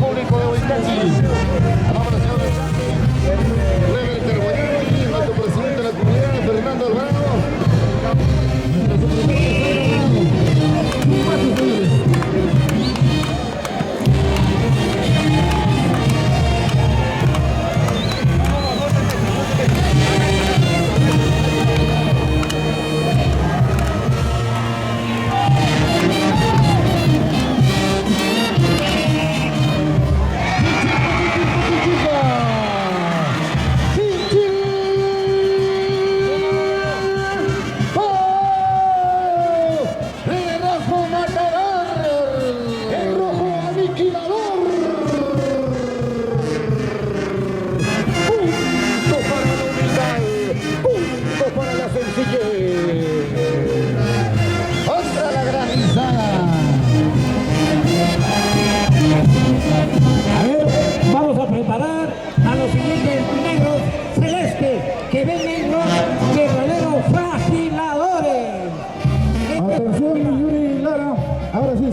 público de Huaycachi. Vámonos, señores. Clever Carbonell, nuestro presidente de la comunidad, Fernando Alvarado.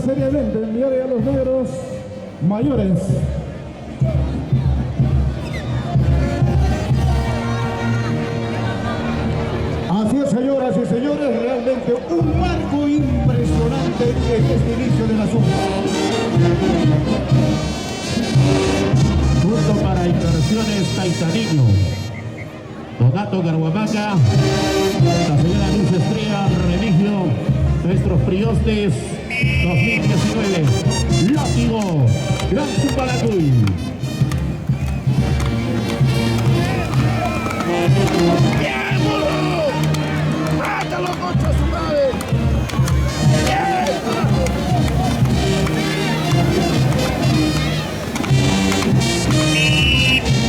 Seriamente enviaré a los negros mayores. Así es, señoras y señores, realmente un marco impresionante en este inicio del asunto. Punto para Inversiones Taitaniño. Donato Garhuamaca, la señora Luz Estrella Remigio, nuestros priostes 2019, Látigo, Gran Zupalacuy. ¡Bien, burro! ¡Mátalo, concha su madre! ¡Bien!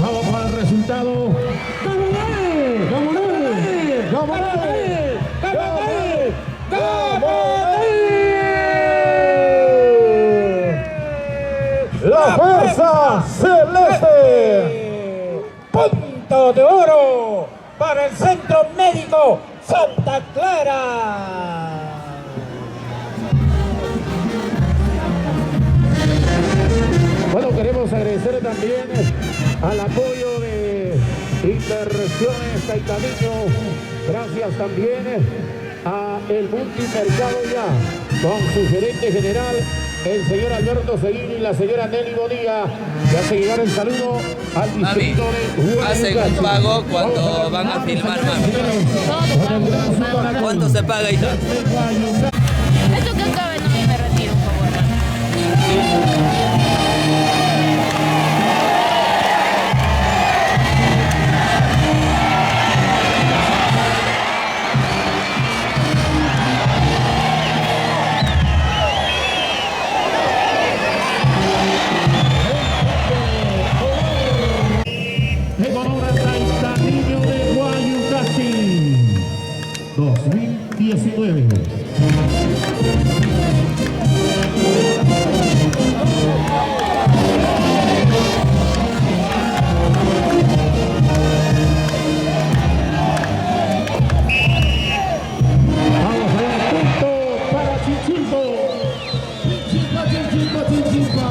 Vamos para el resultado. ¡Gamonal! ¡Gamonal! ¡Gamonal! ¡Gamonal! ¡La fuerza celeste! ¡Punto de oro para el Centro Médico Santa Clara! Bueno, queremos agradecer también al apoyo de Inversiones Taitaniño. Gracias también a el Multimercado Ya, con su gerente general, el señor Alberto Seguín y la señora Nelly Bonilla, que hace llegar el saludo al distrito de Huaycachi. Hacen un pago cuando van a filmar, mami. ¿Cuánto se paga, hija? Esto que acabe, no me retiro, por favor. En honor a Taitaniño de Huaycachi 2019. Vamos a ver, punto para Chichimbo. ¡Chichimpa, chichimpa, chichimpa!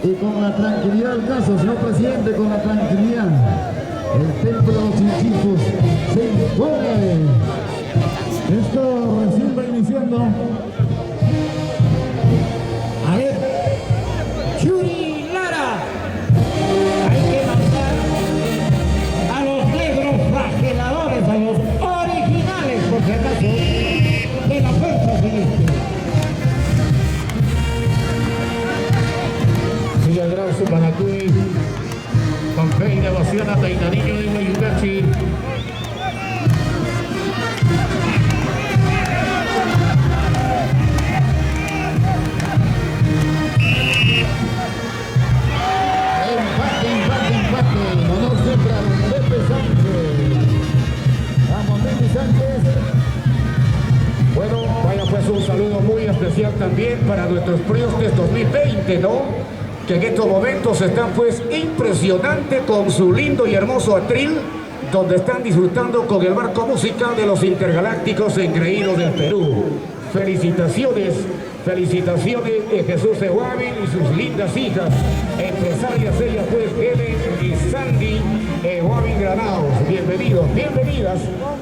Y con la tranquilidad del caso, señor presidente, con la tranquilidad, el templo de los Chinchipos se impone. Esto recién va iniciando. A ver, Yuri Lara, hay que mandar a los negros flageladores, a los originales, por si acaso, de la fuerza celeste. Sigue el Gran Zupalacuy con fe y devoción a Taitaniño de Huaycachi. especial también para nuestros Priustes 2020, ¿no? Que en estos momentos están pues impresionantes con su lindo y hermoso atril, donde están disfrutando con el marco musical de los intergalácticos engreídos del Perú. Felicitaciones, felicitaciones de Jesús Eguavin y sus lindas hijas, empresarias ellas pues, Helen y Sandy Eguavin Granados. Bienvenidos, bienvenidas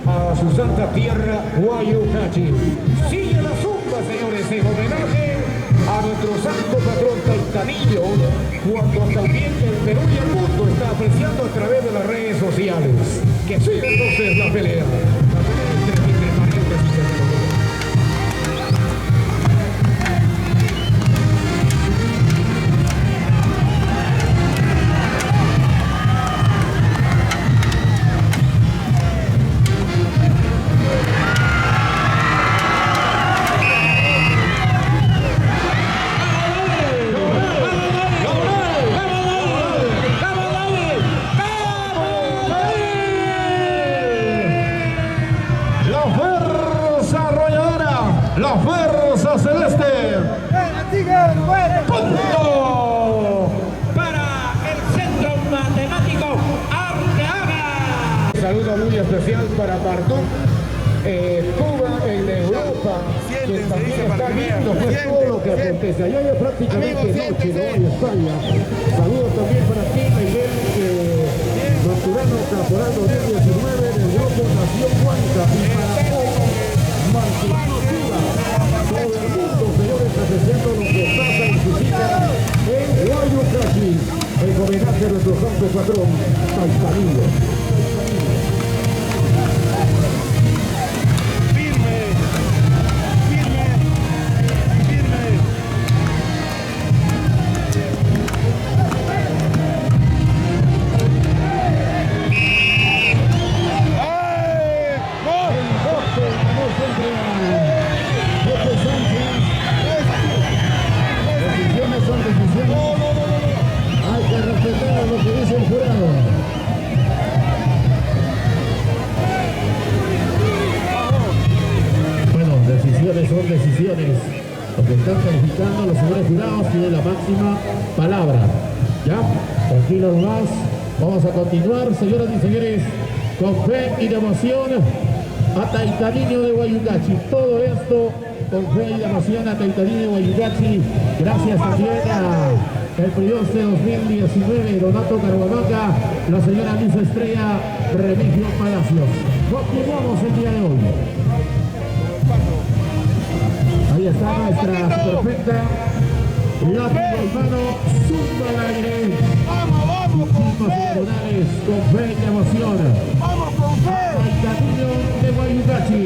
a su santa tierra, Guayucachi. Sigue la zumba, señores, en homenaje a nuestro santo patrón Taitanillo, cuando también el Perú y el mundo está apreciando a través de las redes sociales. Que siga entonces la pelea. La pelea entre parientes y hermanos. La fuerza celeste. Punto para el Centro Matemático Arteaga. Saludo muy especial para Barduk, Cuba, en Europa, que también está viendo pues, todo lo que acontece. Allá ya prácticamente noche, ¿no? En España. Saludos también para ti, Miguel Maturano, Caporal 2019 del grupo Nación Huanca. Y para hoy, Martiniano, Cuba. Todo el mundo, señores, apreciando lo que pasa y suscita en Guayucachi, en homenaje a nuestro santo patrón, Taitanillo. Hay que respetar lo que dice el jurado. Bueno, decisiones son decisiones. Lo que están calificando los señores jurados tienen la máxima palabra. ¿Ya? Tranquilos más. Vamos a continuar, señoras y señores, con fe y devoción a Taitanillo de Guayucachi. Todo esto con fe y devoción a Taitanillo de Guayucachi. Gracias también a el Prioste 2019, Donato Carhuamaca, la señora Lisa Estrella, Remigio Palacios. Continuamos el día de hoy. Ahí está nuestra perfecta látigo hermano, zumba al aire. Vamos con fe. Con fe y emoción. Vamos con fe. Taitanillo de Guayucachi.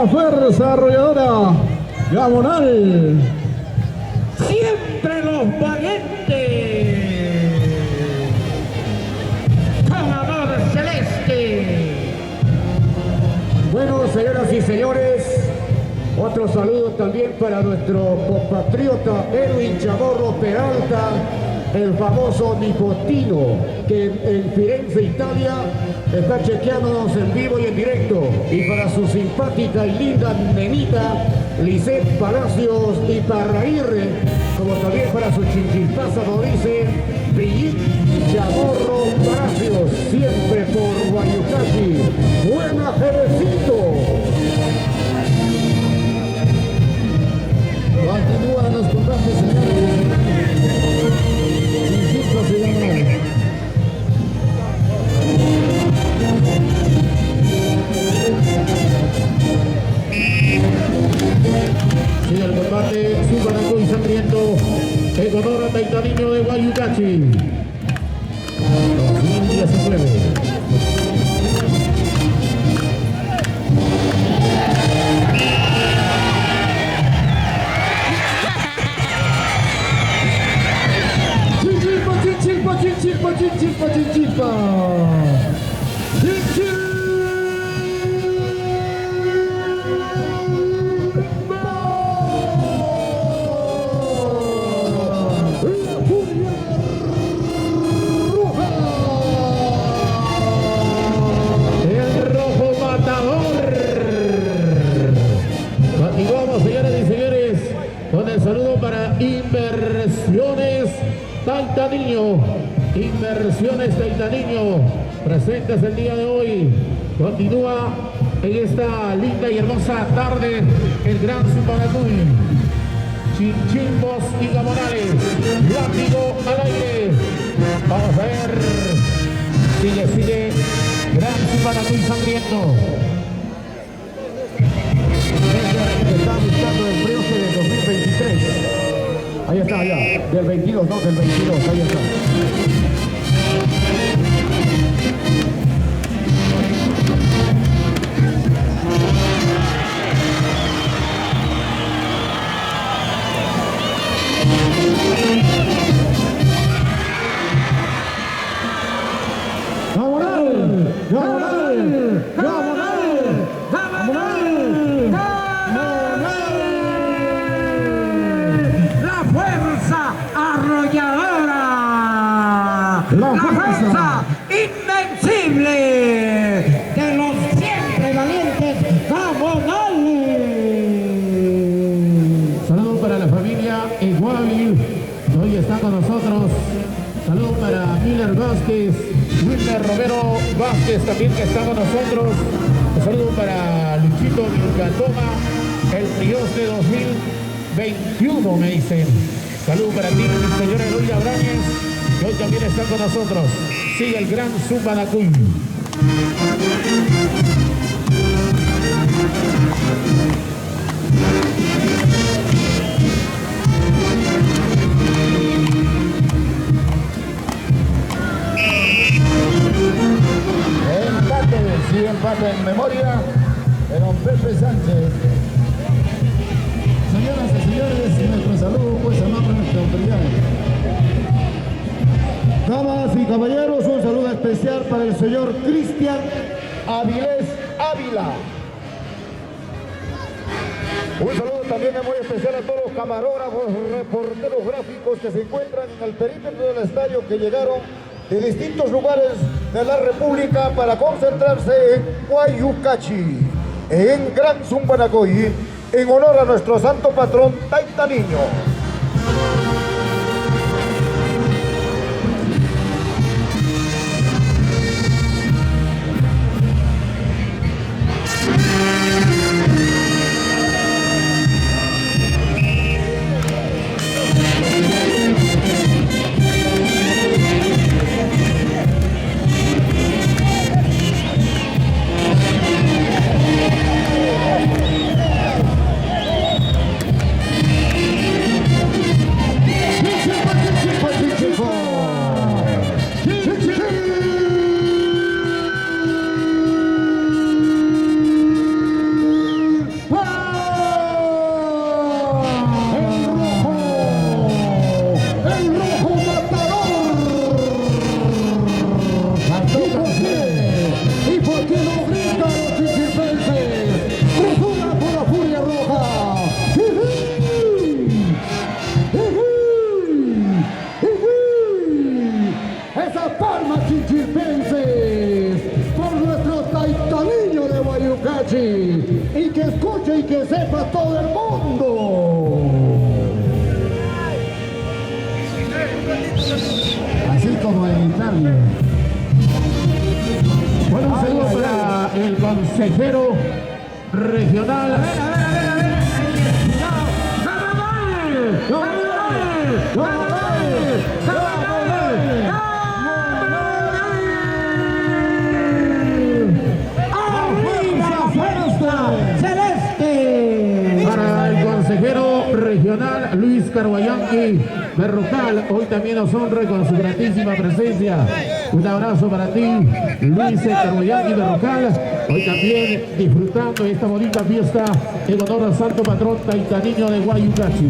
la fuerza arrolladora Gamonal. Siempre los valientes. Tomador celeste. Bueno, señoras y señores, otro saludo también para nuestro compatriota Edwin Chamorro Peralta, el famoso Nicotino, que en Firenze, Italia, está chequeándonos en vivo y en directo. Y para su simpática y linda nenita, Lisette Palacios y Parraírre, como también para su chinchilpaza, como dice Brigitte Chamorro Palacios, siempre por Guayucati. ¡Buena Jerecito! Continúan los combates, señores. Chinchilpas y Gamonal. Sigue el combate, Zumbanacú y Sangriento, en honor a Taitaniño de Guayucachi. 2019. Chinchilpa, chinchilpa, chinchilpa, chinchilpa, chinchilpa. El rojo matador. Continuamos, señoras y señores, con el saludo para Inversiones Taitaniño. Inversiones Taitaniño, presentes el día de hoy. Continúa en esta linda y hermosa tarde el Gran Zumbanacú. Chinchimbos y Gamonales, látigo al aire. Vamos a ver. Sigue, Gran Zumbanacú y Sangriento. Está buscando el precio del 2023. Ahí está, ya. Del 22, no, del 22. Ahí está. Gamonal, Gamonal, Gamonal, Gamonal, La fuerza arrolladora. La fuerza invencible de los siempre valientes Gamonales. Saludos para la familia Iguabil, que hoy está con nosotros. Saludos para Miller Vázquez, Wilmer Romero Vázquez también que está con nosotros. Saludos para Luchito Vilcatoma, el Prios de 2021 me dicen. Saludos para ti, señor Eloy Abráñez, que hoy también está con nosotros. Sigue el Gran Zumbanacú. Empate, sí, empate en memoria de don Pepe Sánchez. Señoras y señores, nuestro saludo pues a nuestra autoridad. Damas y caballeros, un saludo especial para el señor Cristian Avilés Ávila. Un saludo también muy especial a todos los camarógrafos, reporteros gráficos que se encuentran en el perímetro del estadio, que llegaron de distintos lugares de la República para concentrarse en Guayucachi, en Gran Zumbanacú, en honor a nuestro santo patrón Taitaniño. Huachi. Y que escuche y que sepa todo el mundo. Así como en Italia. Bueno, un saludo para el consejero regional. A ver. Para el consejero regional Luis Carguayanqui Berrocal, hoy también nos honra con su gratísima presencia. Un abrazo para ti, Luis Carguayanqui Berrocal, hoy también disfrutando de esta bonita fiesta en honor al santo patrón taitaniño de Guayucachi.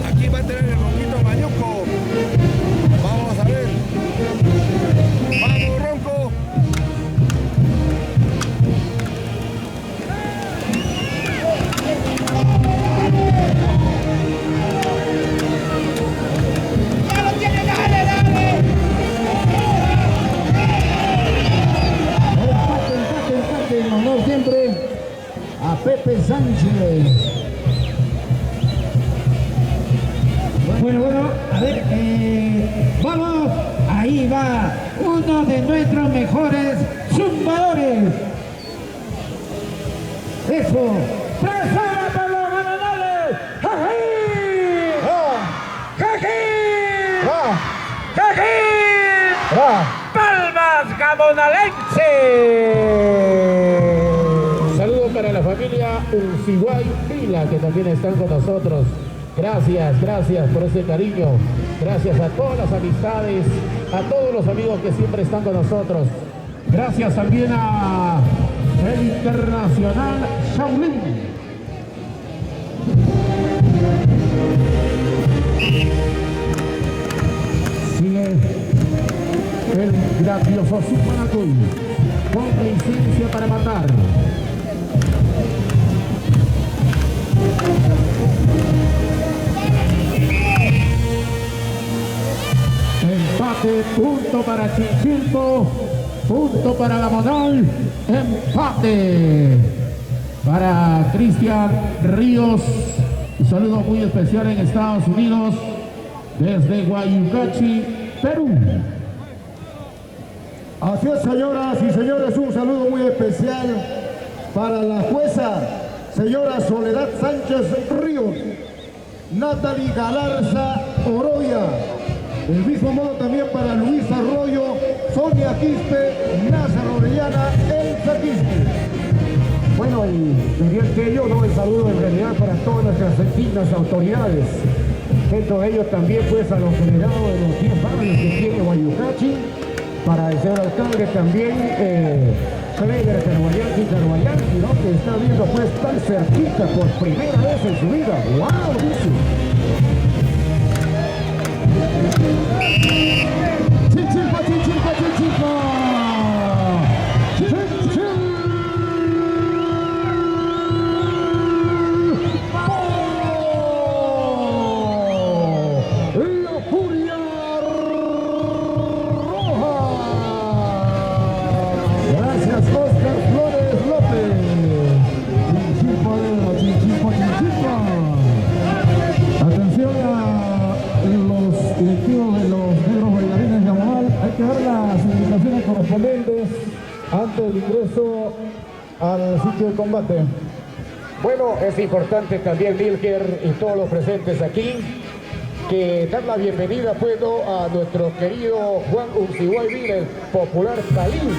Aquí va a tener el ronquito Mañuco. Vamos a ver. Vamos, ronco. Empate, en honor siempre a Pepe Sánchez. Bueno, a ver, vamos, ahí va uno de nuestros mejores zumbadores. Eso, presiona por los ganadores. ¡Jajín! ¡Jajín! ¡Jajín! ¡Palmas Gamonalense! Saludos para la familia Ursiguay Vila, que también están con nosotros. Gracias por ese cariño. Gracias a todas las amistades, a todos los amigos que siempre están con nosotros. Gracias también a el Internacional Shaolin. Sigue el grandioso Supanacuy con licencia para matar. Empate, punto para Chinchilco, punto para Gamonal, empate para Cristian Ríos. Un saludo muy especial en Estados Unidos, desde Guayucachi, Perú. Así es, señoras y señores, un saludo muy especial para la jueza, señora Soledad Sánchez Ríos, Natalie Galarza Oroya. Del mismo modo también para Luis Arroyo, Sonia Quispe, Názaro Orellana, Elsa Quispe. Bueno, y diría que yo, ¿no? El saludo en realidad para todas nuestras distintas autoridades. Dentro de ellos también pues a los delegados de los 10 barrios que tiene Guayucachi, para el señor alcalde también, Clever Carguayanqui, ¿no? Que está viendo pues tan cerquita por primera vez en su vida. ¡Wow! Dice. Chinchilco, Chinchilco, Chinchilco. La furia roja. Gracias, Oscar Flores López. Chinchilco, Chinchilco, Chinchilco. Atención a los directivos de los negros bailarines de Gamonal. Hay que dar las indicaciones correspondientes antes del ingreso al sitio de combate. Bueno, es importante también, Milker, y todos los presentes aquí, que dar la bienvenida pues, ¿no? a nuestro querido Juan Unciguay, el popular Calín.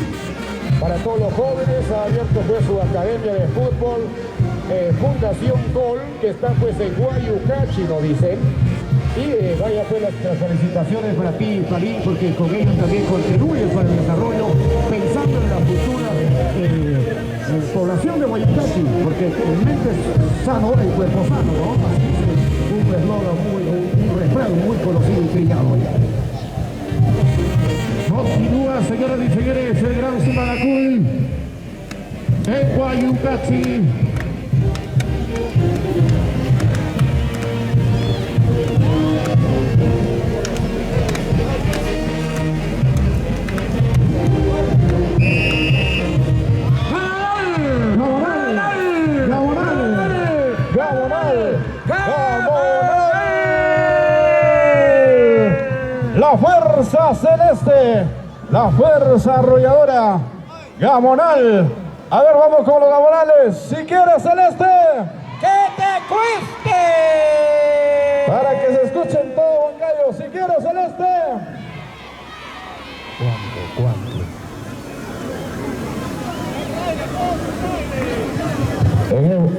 Para todos los jóvenes ha abierto pues su academia de fútbol, Fundación Gol, que está pues en Guayucachi, nos dicen. Y vaya pues las felicitaciones para ti, Calín, porque con ellos también contribuyes para el desarrollo, pensando en la futura población de Guayucachi, porque el mente es sano, el cuerpo sano, ¿no? Así es un eslogan, un refrán muy conocido y trillado ya. Continúa, señoras y señores, el gran Sumanacuy en Guayucachi. La fuerza celeste, la fuerza arrolladora, Gamonal. A ver, vamos con los Gamonales. Si quieres celeste, ¡Que te cueste! para que se escuchen todo, Huancayo. Si quieres celeste. ¿Cuánto?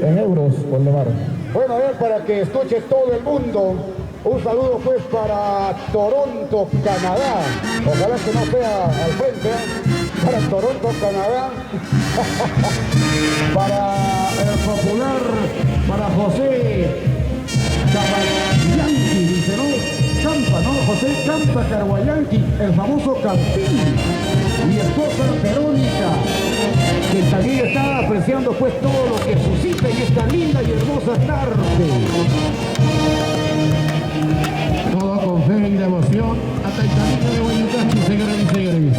En euros, Waldemar. Bueno, a ver, para que escuche todo el mundo, un saludo pues para Toronto, Canadá. Ojalá que no sea al frente, para Toronto, Canadá. Para el popular, para José Carguayanqui, dice, ¿no? Campa, ¿no? José Campa Carguayanqui, el famoso Campín. Mi esposa Verónica, que también está apreciando pues todo lo que suscita en esta linda y hermosa tarde. Todo con fe y devoción hasta el camino de Guayucachi, señoras y señores.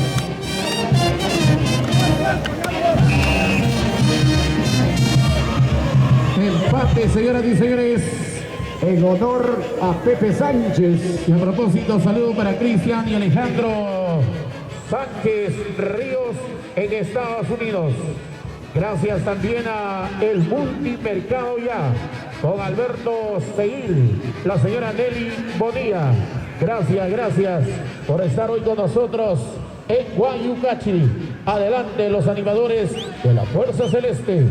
Empate, señoras y señores, en honor a Pepe Sánchez. Y a propósito, saludo para Cristian y Alejandro Sánchez Ríos en Estados Unidos. Gracias también a El Multimercado Ya, con Alberto Seguil, la señora Nelly Bonilla. Gracias por estar hoy con nosotros en Guayucachi. Adelante los animadores de la Fuerza Celeste.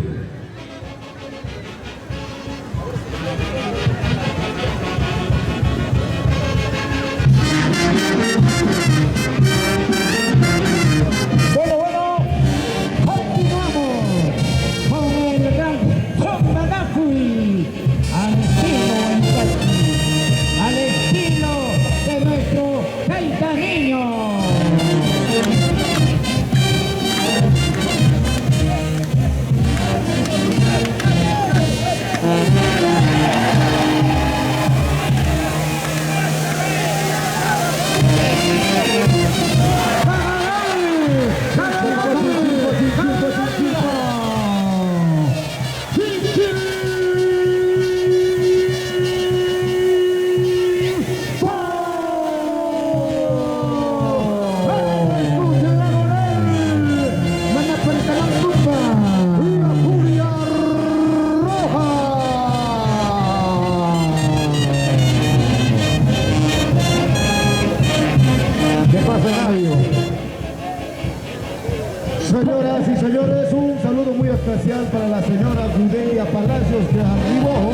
Señoras y señores, un saludo muy especial para la señora Gudelia Palacios de Arribo,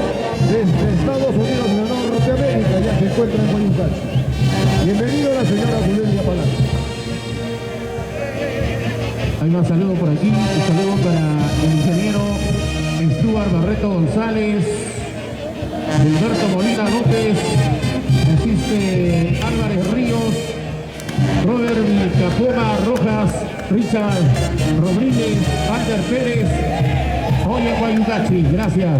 desde Estados Unidos de Norteamérica, ya se encuentra en Guayucachi. Bienvenido la señora Gudelia Palacios. Hay más saludos por aquí, un saludo para el ingeniero Stuart Barreto González, Gilberto Molina López, asiste Álvarez Ríos, Robert Vilcapoma Rojas, Richard Rodríguez, Ander Pérez, hoy en Guayucachi. Gracias.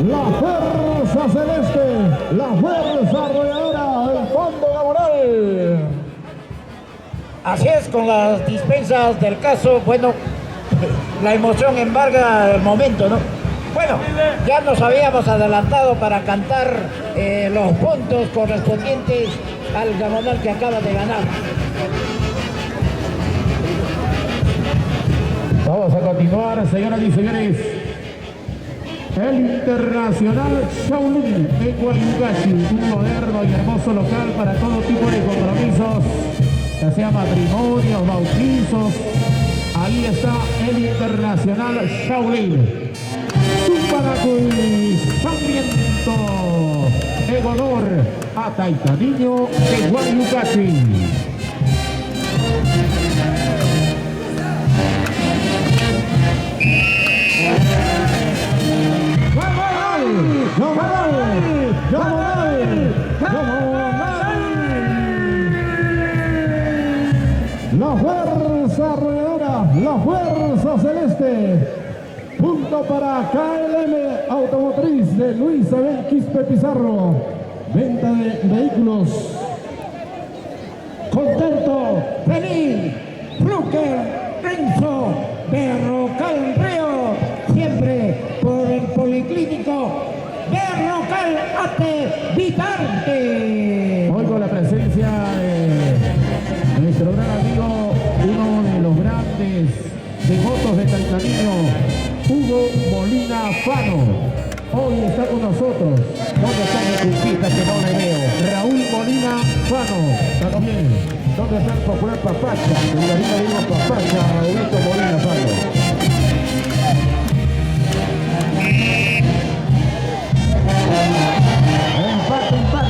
La fuerza celeste, la fuerza arrolladora, el fondo Gamonal. Así es, con las dispensas del caso, bueno, la emoción embarga el momento, ¿no? Bueno, ya nos habíamos adelantado para cantar los puntos correspondientes al gamonal que acaba de ganar. Vamos a continuar, señoras y señores. El Internacional Shaolin de Guayugachi, un moderno y hermoso local para todo tipo de compromisos, ya sea matrimonios, bautizos. Ahí está el Internacional Shaolin. Zumpanacui, Sarmiento, en honor a Taitaniño de Guayugachi. La fuerza arrolladora, la fuerza celeste. Punto para KLM Automotriz de Luis Abel Quispe Pizarro. Venta de vehículos. Contento, feliz, Fluker, Renzo, Berrocal Río, siempre por el Policlínico Berrocal Ate Vitarte. Hoy con la presencia de nuestro gran amigo, uno de los grandes devotos de Taitaniño, Hugo Molina Fano. Hoy está con nosotros. ¿Dónde está mi cumpita que no le veo? Raúl Molina Fano, también. ¿Dónde está el popular Papacha? En la línea digo Papacha, Raúlito Molina Fano.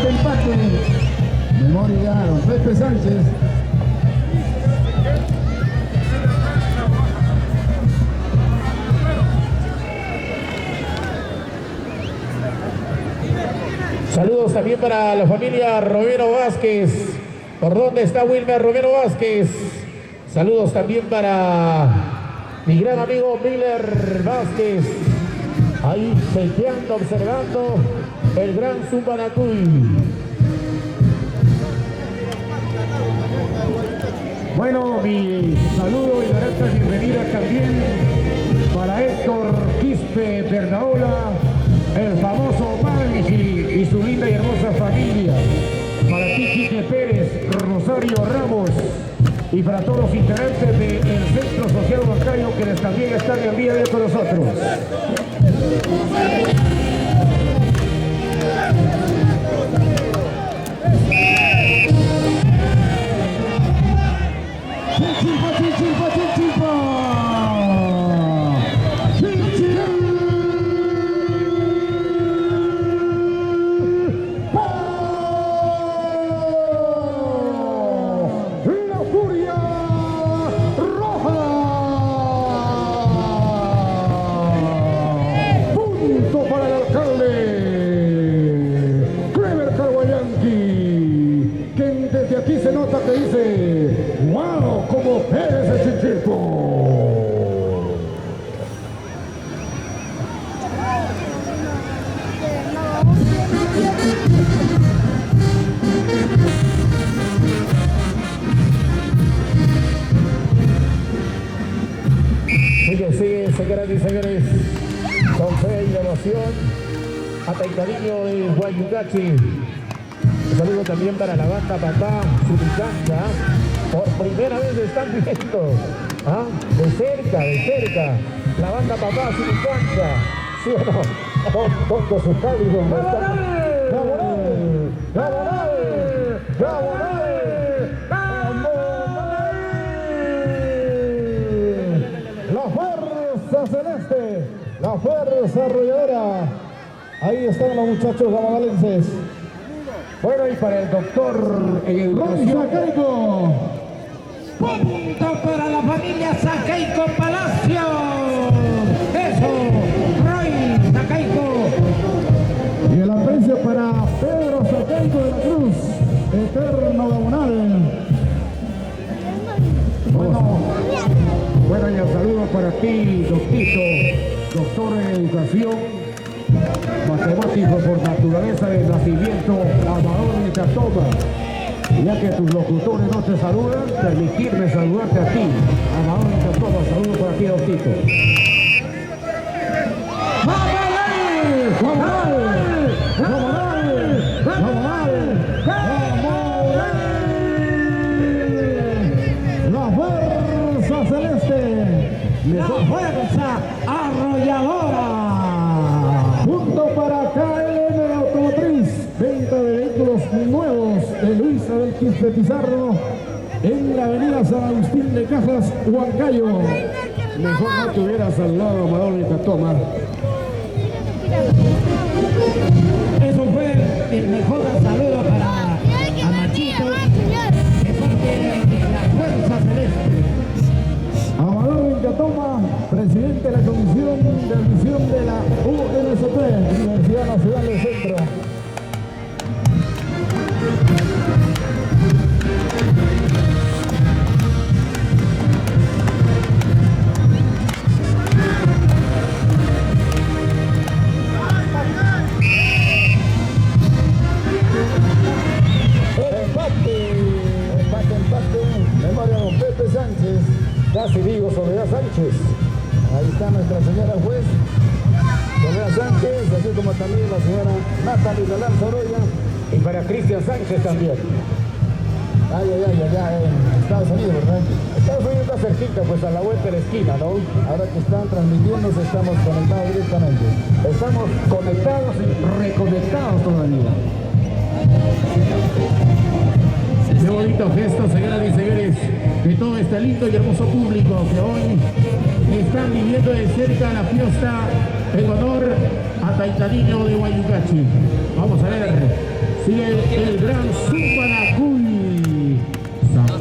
Empate. Memoria, Pepe Sánchez. Saludos también para la familia Romero Vázquez. ¿Por dónde está Wilmer Romero Vázquez? Saludos también para mi gran amigo Miller Vázquez. Ahí seteando, observando el gran Zumpanacui. Bueno, mi saludo y grata bienvenida también para Héctor Quispe Bernaola, el famoso Maggi y su linda y hermosa familia. Para ti, Quique Pérez, Rosario Ramos, y para todos los integrantes del Centro Social Bancario que también están en día de con nosotros. Aquí se nota que dice, wow, como eres ese chico. Sigue, señoras y señores, con fe y devoción a Taitaniño de Guayugachi. Un saludo también para la banda Papá Suricanta. Por primera vez están viendo, de cerca, la banda Papá Suricanta. ¿Sí o no? Con su cálido. La fuerza celeste, la fuerza arrolladora. Ahí están los muchachos gamadalenses. Bueno, y para el doctor en educación. Sacaico. Punto para la familia Sacaico Palacio. Eso, Roy Sacaico. Y el aprecio para Pedro Sacaico de la Cruz, eterno gamonal. Bueno, y el saludo para ti, doctor en educación, matemático por naturaleza de nacimiento, Amador de Catoma. Ya que tus locutores no te saludan, permitirme saludarte a ti, Amador de Catoma. Saludo para ti, doctito. ¡Vamos! los nuevos de Luis Abel Quispe Pizarro en la avenida San Agustín de Cajas, Huancayo. Mejor no te hubieras al lado, Amador de Catoma. Eso fue el mejor saludo para Amachito de parte de la Fuerza Celeste. Amador Vincatoma, presidente de la Comisión de Admisión de la UNSP, Universidad Nacional del Centro. Empate, memoria don Pepe Sánchez. Casi digo Soledad Sánchez. Ahí está nuestra señora juez, Soledad Sánchez, así como también la señora Natalie Galán Sorolla. Y para Cristian Sánchez también. Ay, Estados Unidos, ¿verdad? Estados Unidos está cerquita, pues a la vuelta de la esquina, ¿no? Ahora que están transmitiendo, estamos conectados directamente. Estamos conectados y reconectados todavía. Qué bonito gesto, señoras y señores, de todo este lindo y hermoso público que hoy están viviendo de cerca la fiesta en honor a Taitaniño de Guayucachi. Vamos a ver, sigue el gran Zumbanacuy.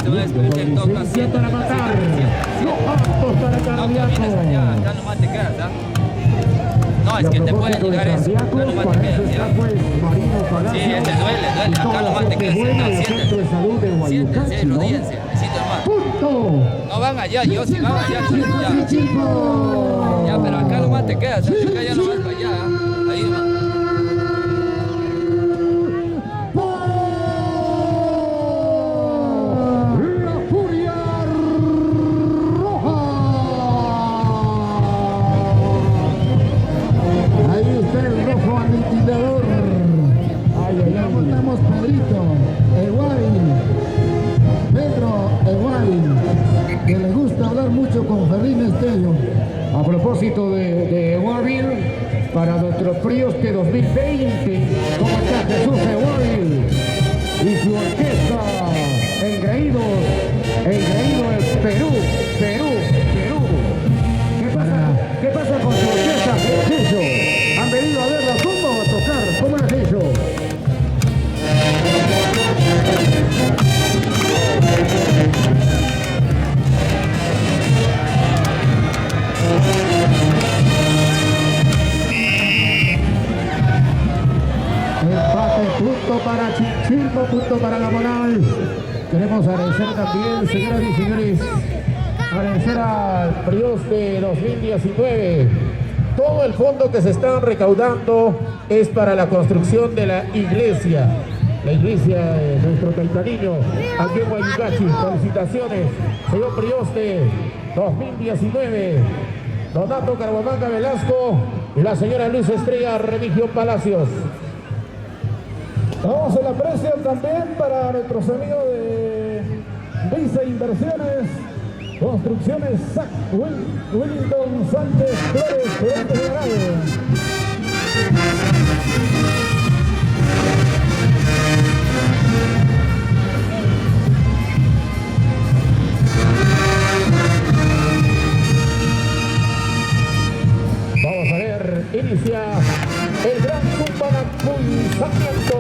Con licencia para matar, no aptos para cardíaco. Acá nomás te quedas, ¿ah? No, es que te pueden llegar eso. Acá nomás te quedas, ¿ya? Sí, este duele. Acá nomás te quedas. Siéntense, rodíense. Necesito más. No van allá, yo sí van allá, ya, pero acá nomás te quedas. Acá ya no vas para allá. Ahí nomás. Que le gusta hablar mucho con Ferrín Estello. A propósito de Warville, para nuestros fríos que 2020, ¿cómo está Jesús de Warville? Y su orquesta, engreídos es Perú. ¿Qué pasa con su orquesta, Jesús? ¿Han venido a ver la tumba o a tocar? ¿Cómo es eso? Empate, punto para Chinchilco, punto para la Moral. Queremos agradecer también, señoras y señores, agradecer al PRIOS de 2019. Todo el fondo que se está recaudando es para la construcción de la iglesia de nuestro Taitaniño, aquí en Guayucachi. Felicitaciones, señor PRIOS de 2019. Donato Carhuamanga Velasco y la señora Luz Estrella Remigio Palacios. Vamos a la aprecio también para nuestros amigos de Visa Inversiones, Construcciones SAC, Wellington Sánchez Flores, gerente general. Vamos a ver, inicia el gran Zumbanacuy Sarmiento.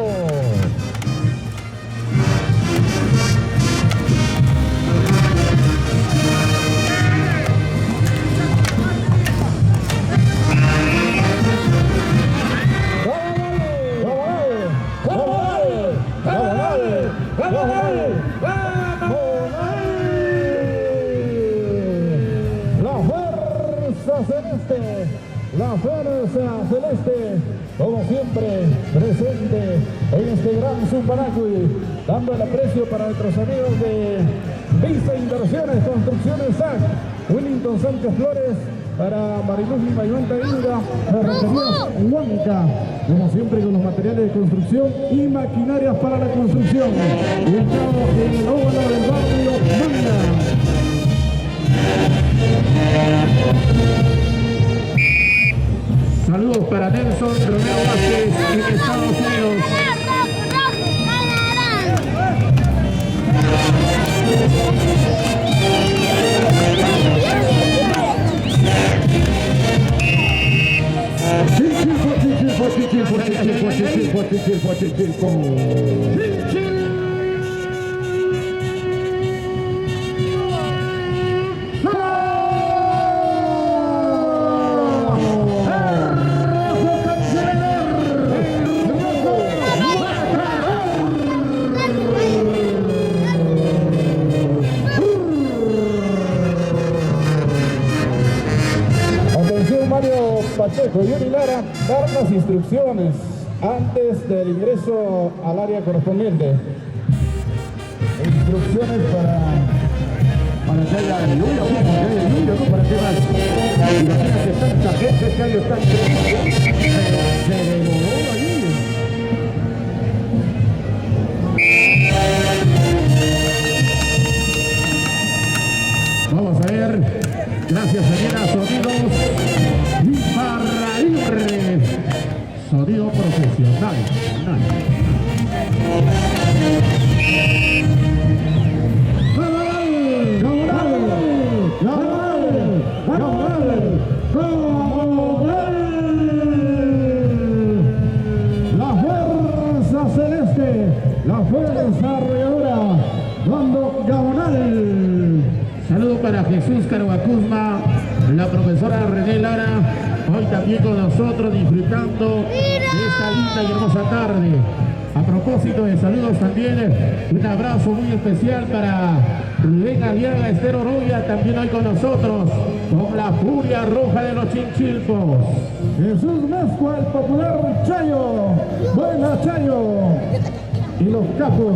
La Fuerza Celeste, como siempre, presente en este gran Zumbanacuy, dando el aprecio para nuestros amigos de Visa Inversiones, Construcciones SAC, Wellington Sánchez Flores, para Mariluz Lima y Venta Inga, Ferreterías Huanca, como siempre con los materiales de construcción y maquinarias para la construcción, ubicado en el óvalo del barrio Manga. Saludos para Nelson Romeo Vázquez en Estados Unidos. Pacheco y Uri Lara, dar las instrucciones antes del ingreso al área correspondiente. Instrucciones para que haya lluvia, para que más. Imagínate tanta gente que hay, está se demoró ahí. Vamos a ver, gracias señora, sonidos para libre, sonido profesional. La fuerza celeste, la fuerza arrolladora, Bando Gabonal. Saludo para Jesús Carvacuzma, la profesora René Lara, hoy también con nosotros disfrutando de esta linda y hermosa tarde. A propósito de saludos también, un abrazo muy especial para Rubén Aliaga Estero Roya, también hoy con nosotros, con la furia roja de los Chinchilpos. Jesús Mezcua, el popular Chayo, buena Chayo, y los capos.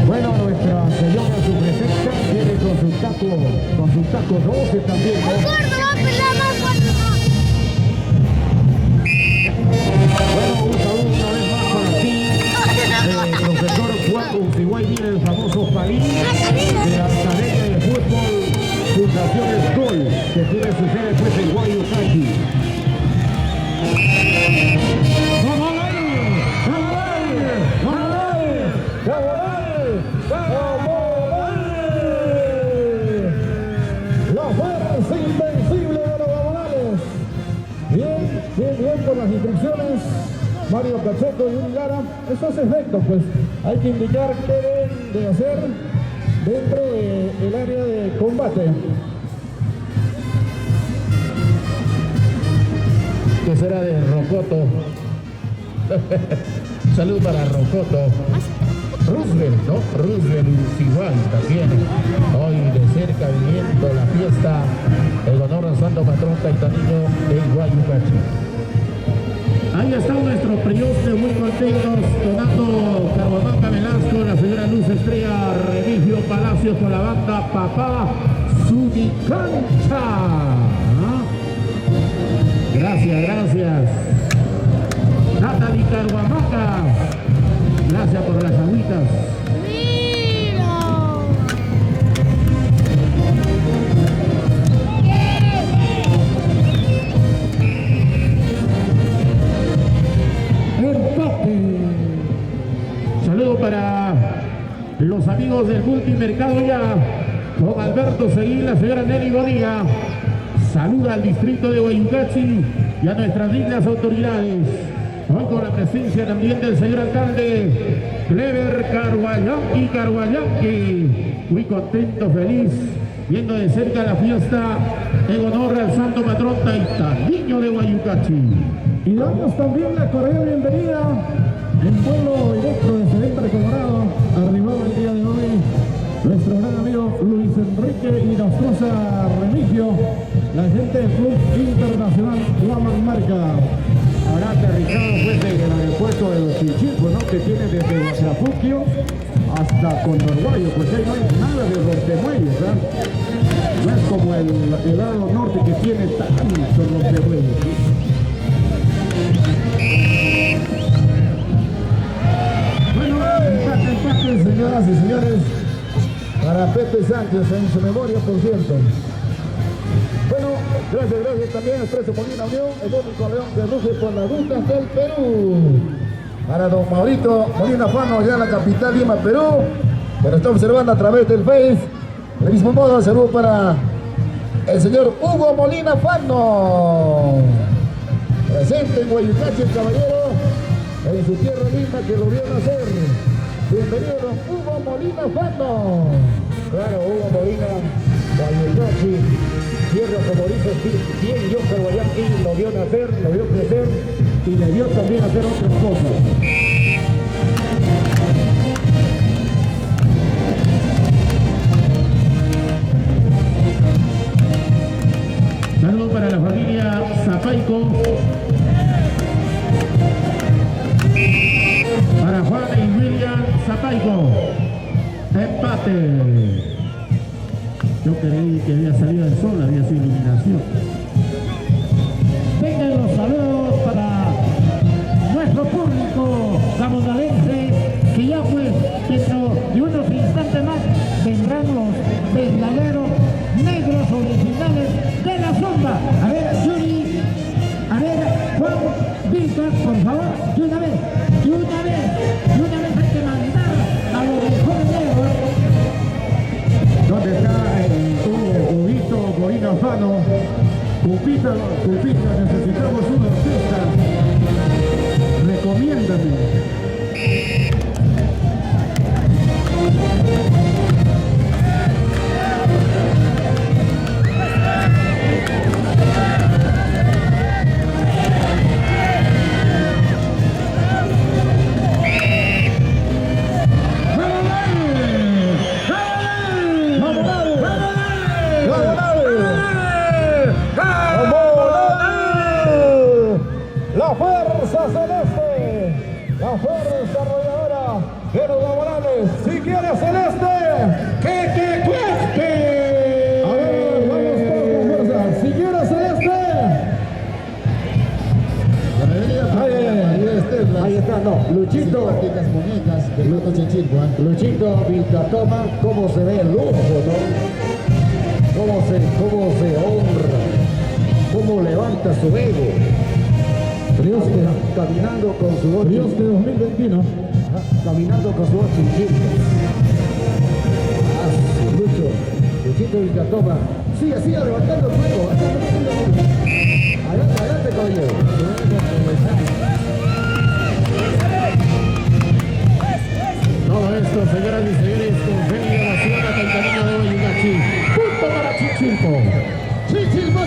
Bueno, nuestra señora, su presencia, viene con su taco 12 también, ¿no? Bueno, un saludo una vez más para ti, profesor Juan Uciguay, viene el famoso país de la Academia de Fútbol Fundaciones Gol, que tiene su sede pues en Guayucachi. La fuerza invencible de los Gabonales. Bien por las instrucciones. Mario Pacheco y Uri Lara. Estos efectos, pues, hay que indicar qué deben de hacer dentro del área de combate. ¿Qué será de Rocoto? Salud para Rocoto. Roosevelt, ¿no? Roosevelt igual también. Hoy de cerca viviendo la fiesta en honor al santo patrón taitaniño en Guayucachi. Ahí están nuestros priostes muy contentos, Donato Carvamanga Velasco, la señora Luz Estrella Remigio Palacios con la banda Papá Sunicancha. Gracias. Natalie Carvamanga. Gracias por las agüitas. Saludo para los amigos del multimercado ya, con Alberto Seguín, la señora Nelly Bonilla. Saluda al distrito de Guayucachi y a nuestras dignas autoridades. Hoy con la presencia también del señor alcalde Clever Carguayanqui. Muy contento, feliz, viendo de cerca la fiesta en honor al santo patrón taitaniño de Guayucachi. Y damos también la cordial bienvenida en vuelo directo de Sedempre, Colorado. Arribado el día de hoy nuestro gran amigo Luis Enrique y Nostroza Remigio, la gente del Club Internacional Guaman Marca. Habrá aterrizado pues en el aeropuerto de los Chinchilpos, ¿no? Que tiene desde Guachapuquio hasta Condorguayo, pues ahí no hay nada de rompemuelles, ¿verdad? No es como el lado norte que tiene tantos rompemuelles, ¿sí? Bueno, empate, señoras y señores, para Pepe Sánchez en su memoria, por cierto. Bueno, gracias también a Expreso Molina Unión, el único león que ruge por las rutas del Perú. para don Maurito Molina Fano, ya en la capital Lima, Perú, que nos está observando a través del Face. Del mismo modo, saludo para el señor Hugo Molina Fano, presente en Guayucachi, el caballero, en su tierra Lima, que lo vio nacer. Bienvenido, don Hugo Molina Fano. Claro, Hugo Molina, Guayucachi, tierra, como dice bien Joker Guayaquil, lo vio nacer, lo vio crecer y le vio también hacer otras cosas. Saludos para la familia Zapaico, para Juan y William Zapaico. Empate. Yo creí que había salido el sol, había sido iluminación. Vengan los saludos para nuestro público gamonalense, que ya pues dentro de unos instantes más vendrán los verdaderos negros originales de la zomba. A ver, Yuri, a ver, Juan Víctor, por favor, de una vez hay que mandar a los mejores negros. ¿Dónde está el Huguito Molina Fano? Pupita, necesitamos una orquesta. Recomiéndame. La fuerza celeste, la fuerza arrolladora de los Morales. Si quieres celeste, que te cueste. A ver, vamos todos con fuerza. Si quieres celeste. Ahí está, no, Luchito, Luchito Vilcatoma, cómo se ve el lujo, ¿no? Cómo se honra, cómo levanta su ego. Brioste, Caminando con su voz. Brioste 2021. Caminando con su voz chinchita. Luchito Vilcatoma. Sigue levantando el fuego. Adelante, caballero. Todo esto, señoras y señores, con Federación a Caitanino de Guayucachi. Punto para Chichilco. Chichilco.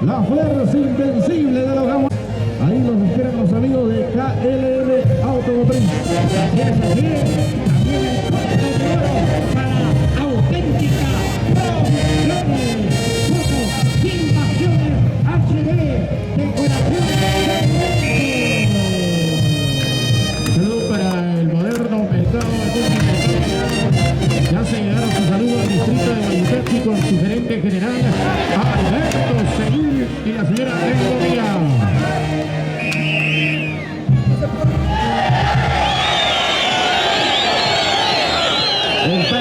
La fuerza invencible de los Gamos. Ahí los espera amigos de KLM Automotriz. Y es así, también el código de oro para Auténtica Producciones. Fotos, filmaciones, HD, decoración de saludos para el moderno mercado de ya se llegaron sus saludos al distrito de Guayutechi con su gerente general Alberto Seguir y la señora Engovía.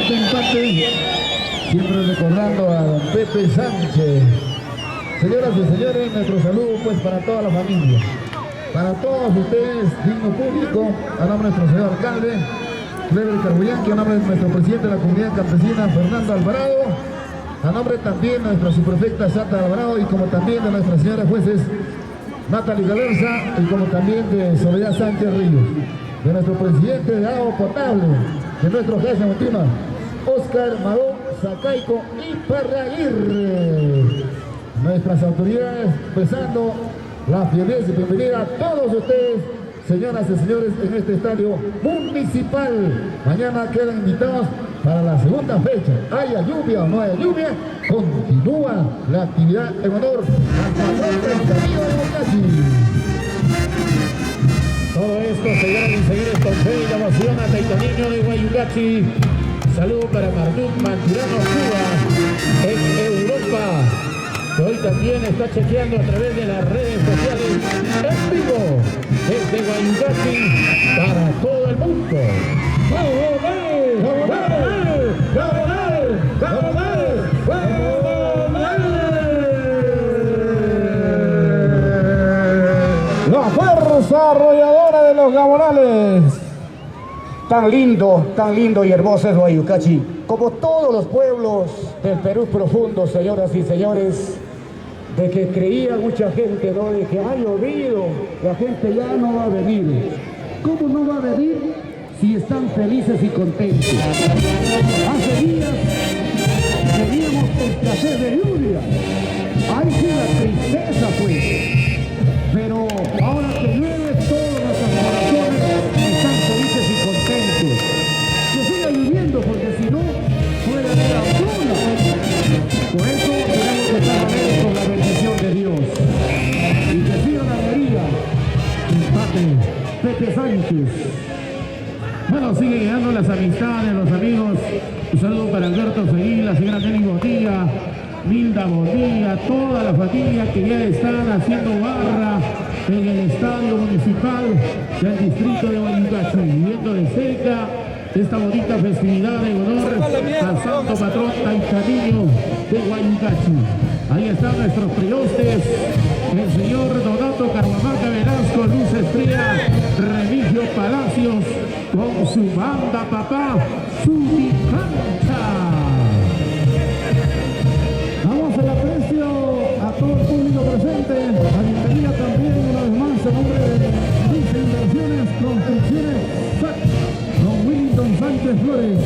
Empate, siempre recordando a don Pepe Sánchez. Señoras y señores, nuestro saludo pues para toda la familia, para todos ustedes, digno público, a nombre de nuestro señor alcalde, Cleber Carbullanqui, a nombre de nuestro presidente de la comunidad campesina, Fernando Alvarado, a nombre también de nuestra subprefecta Santa Alvarado y como también de nuestras señoras jueces Natalie Galerza y como también de Soledad Sánchez Ríos, de nuestro presidente de agua potable, de nuestro jefe Montina, Oscar Maró Zacaico y Parraguirre. Nuestras autoridades empezando la fidelidad y bienvenida a todos ustedes, señoras y señores, en este estadio municipal. Mañana quedan invitados para la segunda fecha. Haya lluvia o no haya lluvia, continúa la actividad en honor al patrón del Camino de Guayutechi. Todo esto se gana y seguir con fe y devoción a Taitaniño de Guayutechi. Saludo para Marduk Manturano Cuba en Europa, que hoy también está chequeando a través de las redes sociales en vivo desde Guayutechi para todo el mundo. La fuerza arrolladora de los Gabonales. Tan lindo y hermoso es Guayutechi, como todos los pueblos del Perú profundo, señoras y señores, de que creía mucha gente, ¿no? De que ha llovido, la gente ya no va a venir. ¿Cómo no va a venir si están felices y contentos? Hace días teníamos escasez de lluvia, ahí sí la tristeza pues, pero ahora que llueve todos nuestros corazones están felices y contentos. Que siga lloviendo porque si no puede haber hambruna. Por eso tenemos que estar alegres con la bendición de Dios. Y que siga la alegría. Empate Pepe Sánchez. Bueno, sigue llegando las amistades, los amigos. Un saludo para Alberto Seguí, la señora Nelly Bonilla, Milda Bonilla, toda la familia que ya están haciendo barra en el estadio municipal del distrito de Guayutechi, viviendo de cerca esta bonita festividad en honor al santo patrón Taitaniño de Guayutechi. Ahí están nuestros priostes, el señor Donato Carvamaca Velasco, Luz Estrella, Remigio Palacios, con su banda papá, su Picancha. Damos el aprecio a todo el público presente, la bienvenida también una vez más en nombre de Dice Inversiones, Construcciones, don Willington Sánchez Flores.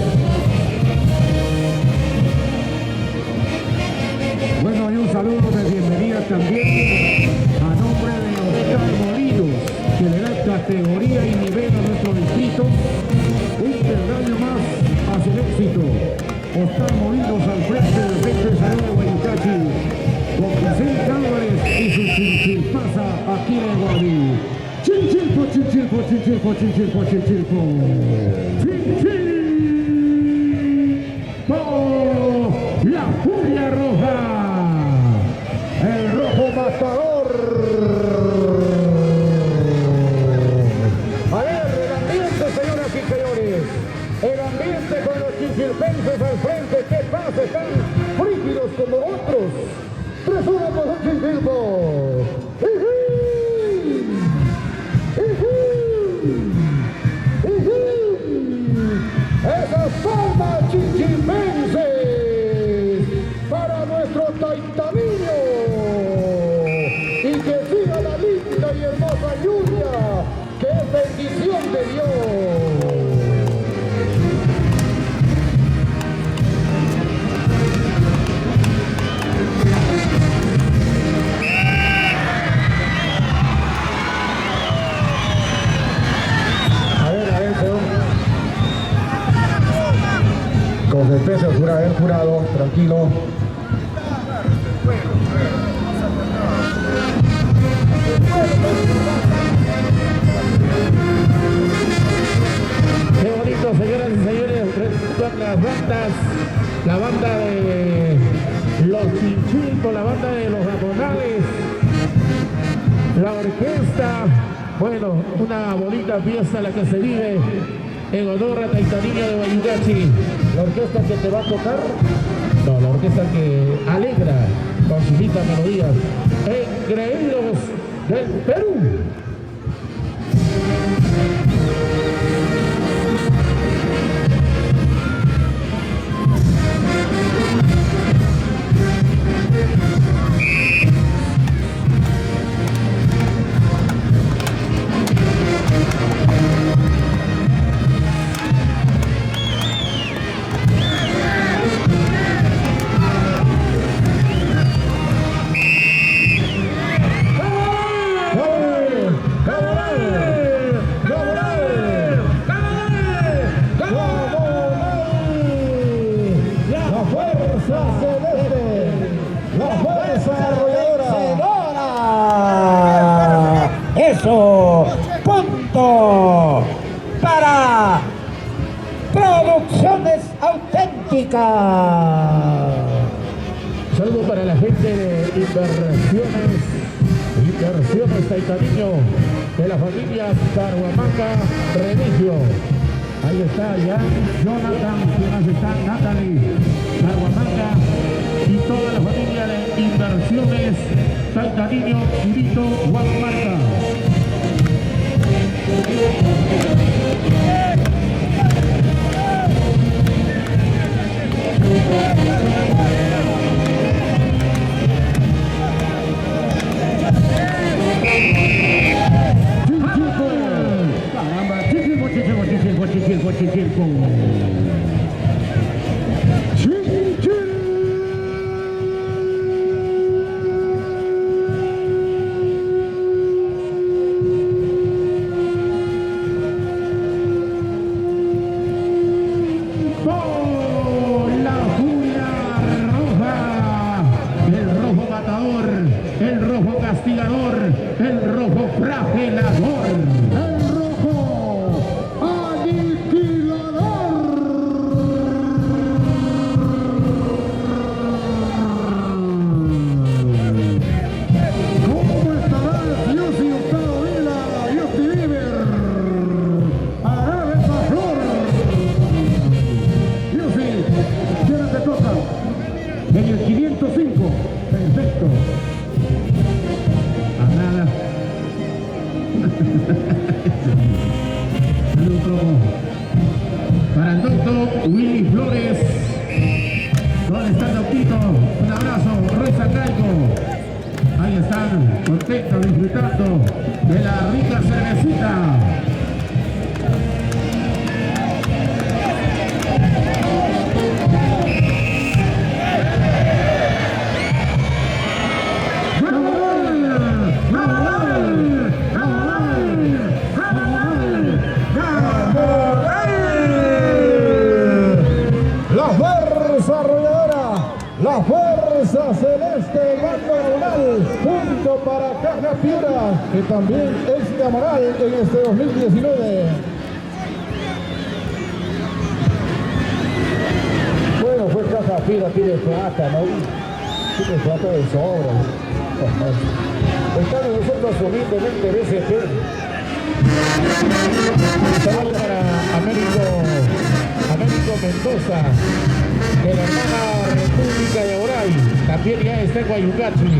Bueno, y un saludo de bienvenida también a nombre de Oscar Molinos, que le da categoría y nivel a nuestro distrito. Un peldaño más hacia el éxito. Oscar Molinos al frente del Centro de Salud de Guayutechi, con Vicente Álvarez y su chinchilpasa aquí en Guadí. Chinchilpo, chinchilpo, chinchilpo, chinchilpo, chinchilpo. Chinchilpo. La Furia Roja. El rojo matador. A ver, el ambiente, señoras y señores. El ambiente con los chinchilpenses al frente. ¿Qué pasa? Están frígidos como otros. 3-1 por un chinchilpo. Esas palmas chinchilpenses para nuestro Taitaniño. Y que siga la linda y hermosa lluvia, que es bendición de Dios. Respete el jurado, tranquilo. Qué bonito, señoras y señores, presentan las bandas, la banda de los Chinchín con la banda de los Ramonales, la orquesta, bueno, una bonita fiesta la que se vive en honor a Taitanillo de Bayugachi. La orquesta que te va a tocar. No, la orquesta que alegra con sus lindas melodías, Engreídos del Perú. Eso, punto para Producciones Auténticas. Saludo para la gente de Inversiones Taitanillo, de la familia Carhuamanga Remigio. Ahí está ya Jonathan, quienes están Natalie, Carhuamanga y toda la familia de Inversiones Taitanillo, Quirito, Huanmarca. En el 505, perfecto. A nada. Saludos para el doctor Willy Flores. ¿Dónde está el doctito? Un abrazo, Rosa Caico. Ahí están, contentos, disfrutando de la rica cervecita. La Fuerza Celeste Bando Rural, punto para Caja Piedra, que también es camarada en este 2019. Bueno, fue Caja Piedra, tiene plata, ¿no? Tiene plata de sobra. Estamos nosotros humildemente BCP. Saludos para Américo Mendoza, de la hermana República de Oray, también ya está en Guayugachi.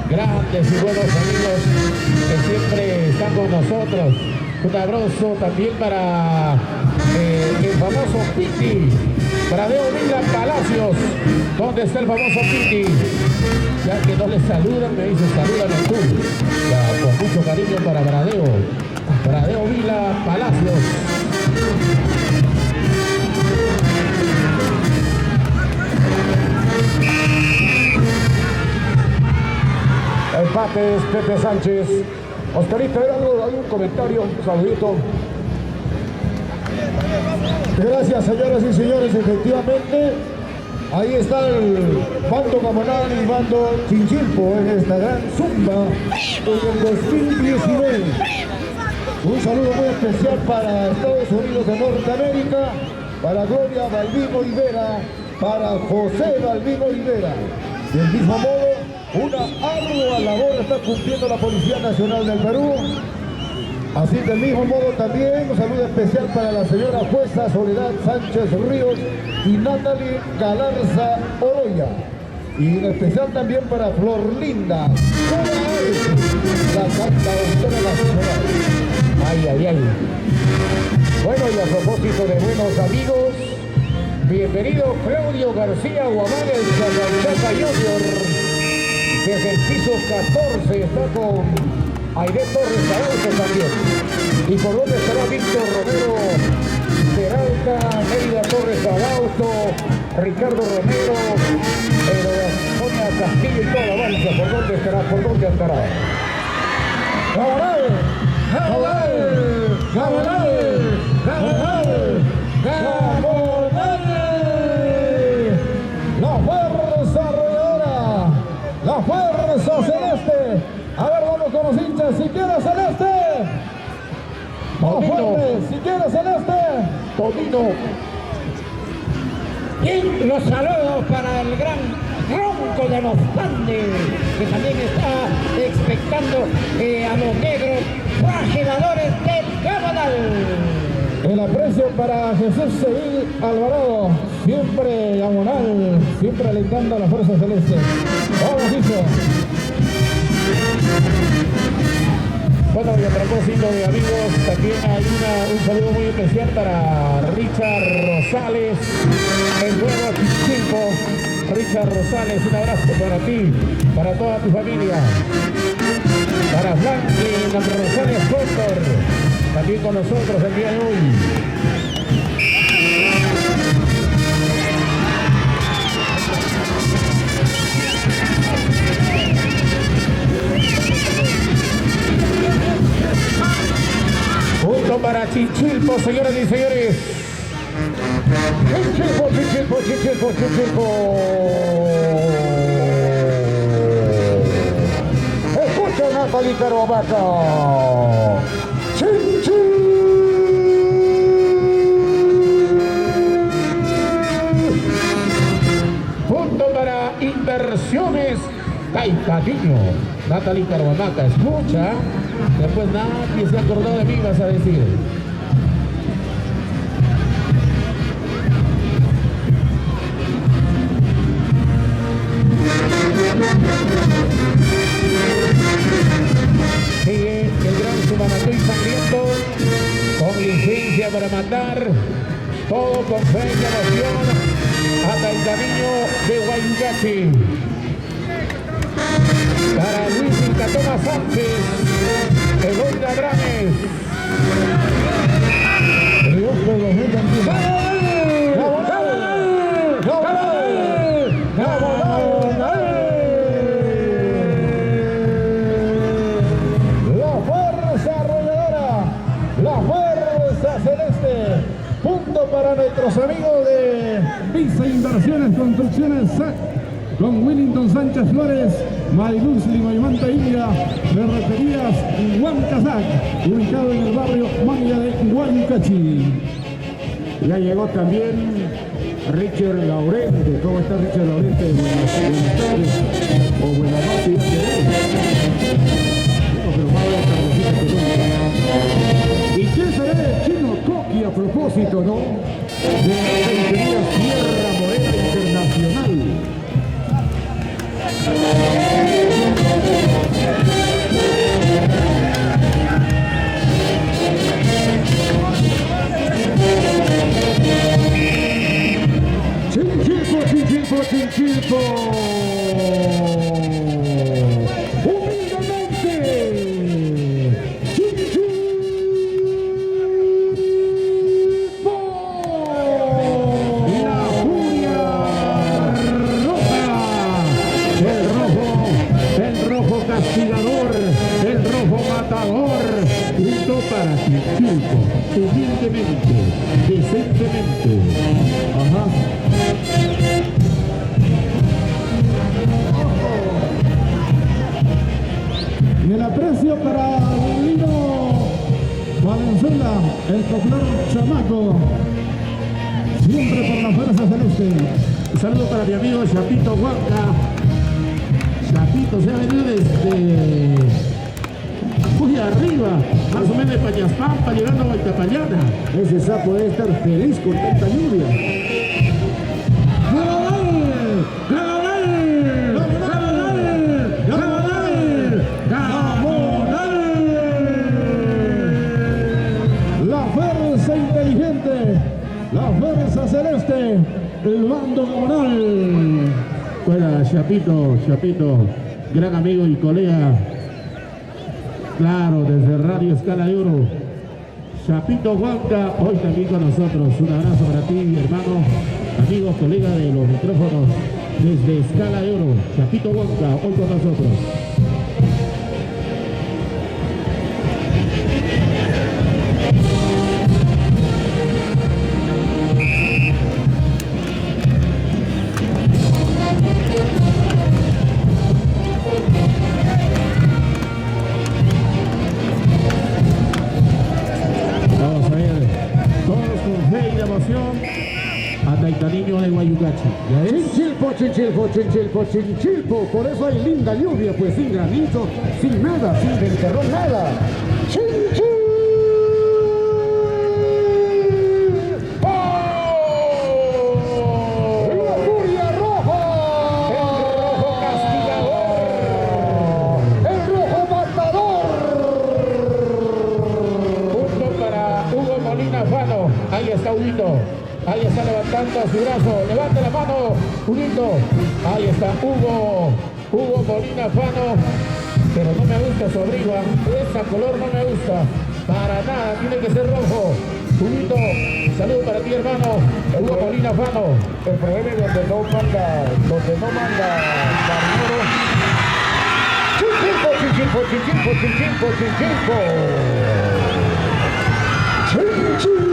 Grandes y buenos amigos que siempre están con nosotros. Un abrazo también para el famoso Piti, Bradeo Vila Palacios. ¿Dónde está el famoso Piti? Ya que no le saludan, me dice salúdame tú. Ya, con mucho cariño para Bradeo Vila Palacios. Empates, Pepe Sánchez. Oscarito, ¿hay algún comentario? Un saludito. Gracias, señoras y señores, efectivamente. Ahí está el bando Gamonal y bando Chinchilpo en esta gran zumba en el 2019. Un saludo muy especial para Estados Unidos de Norteamérica, para Gloria Balbín Olivera, para José Balbín Olivera. Del mismo modo, una ardua labor está cumpliendo la Policía Nacional del Perú. Así del mismo modo también un saludo especial para la señora jueza Soledad Sánchez Ríos y Natalie Galarza Oroya. Y en especial también para Florlinda, la cantautora nacional. Ay, ay, ay. Bueno, y a propósito de buenos amigos, bienvenido Claudio García Guamán, el Chacachaca Junior. Desde el piso 14 está con Aide Torres Araujo también. Y por donde estará Víctor Romero Peralta, Mérida Torres Araujo, Ricardo Romero, Sonia Castillo y toda la balsa. ¿Por dónde estará? ¿Por dónde andará? ¡Gamonal! ¡Gamonal! ¡Gamonal! ¡Gamonal! ¡Gamonal! La fuerza arrolladora, la fuerza celeste. A ver, vamos con los hinchas. Si quiere celeste, vamos fuerte. Si quiere celeste, Todino. Y los saludos para el gran Ronco de los Andes, que también está expectando a los negros flageladores de Gamonal. El aprecio para Jesús Seville Alvarado, siempre Gamonal, siempre alentando a la fuerza celeste. Vamos, hijo. Bueno, y a propósito de amigos, también hay un saludo muy especial para Richard Rosales, el nuevo Chinchilpo. Richard Rosales, un abrazo para ti, para toda tu familia. Para Franklin Rosales Cóndor, también con nosotros el día de hoy. Punto para Chinchilpo, señoras y señores. Chinchilpo, Chinchilpo, Chinchilpo, Chinchilpo. Escucha Natalie Caravaca. Chinchilpo. Punto para Inversiones Caicadillo. Natalie Caravaca, escucha. Después nadie se ha acordado de mí, vas a decir. Sigue el gran Sumanatuy Sangriento con licencia para mandar, todo con fe y emoción hasta el camino de Huaycachi. Para Luis Incatoma Sánchez, Eloy Labranes. Triunfo 2021. ¡Gamonal! ¡Gamonal! ¡Gamonal! La fuerza arrolladora, la fuerza celeste. Punto para nuestros amigos de Visa Inversiones Construcciones con Willington Sánchez Flores, Mariluz Limaymanta India, Ferreterías Huancasac, ubicado en el barrio Manga de Huancachi. Ya llegó también Richard Laurente. ¿Cómo está Richard Laurente? Buenas tardes o buenas noches. Bueno, pero más de tardecita que nunca. ¿Y quién será el chino Coqui a propósito, no? De Ferreterías Sierra Morena Internacional. Chinchilpo, Chinchilpo, Chinchilpo. Humildemente, Chinchilpo. La furia roja, el rojo castigador, el rojo matador. punto para Chinchilco, humildemente, decentemente. Ajá. Y el aprecio para Lino Valenzuela, el popular chamaco, siempre por la fuerza celeste. Un saludo para mi amigo Chapito Huanca. Chapito se ha venido desde muy arriba, más o menos de Pañaspampa, llegando a Guaytapallana. Ese sapo debe estar feliz con tanta lluvia. La fuerza inteligente, la fuerza celeste, el bando comunal. Fuera, Chapito, gran amigo y colega. Claro, desde Radio Escala de Oro. Chapito Huanca, hoy también con nosotros. Un abrazo para ti, mi hermano, amigo, colega de los micrófonos desde Escala de Oro. Chapito Huanca, hoy con nosotros. Niño de Guayucachi. Chinchilpo, por eso hay linda lluvia, pues sin granizo, sin nada, sin ventarrón, nada. Chinchilpo. ¡La furia roja! El rojo castigador. El rojo matador. Punto para Hugo Molina Fano. Ahí está Huguito. Ahí está levantando su brazo. Levanta la mano, Huguito. Ahí está Hugo Molina Fano. Pero no me gusta su abrigo. Ese color no me gusta. Para nada, tiene que ser rojo. Huguito, saludo para ti, hermano. Hugo Molina Fano. El problema es donde no manda Barnero. Chinchilpo.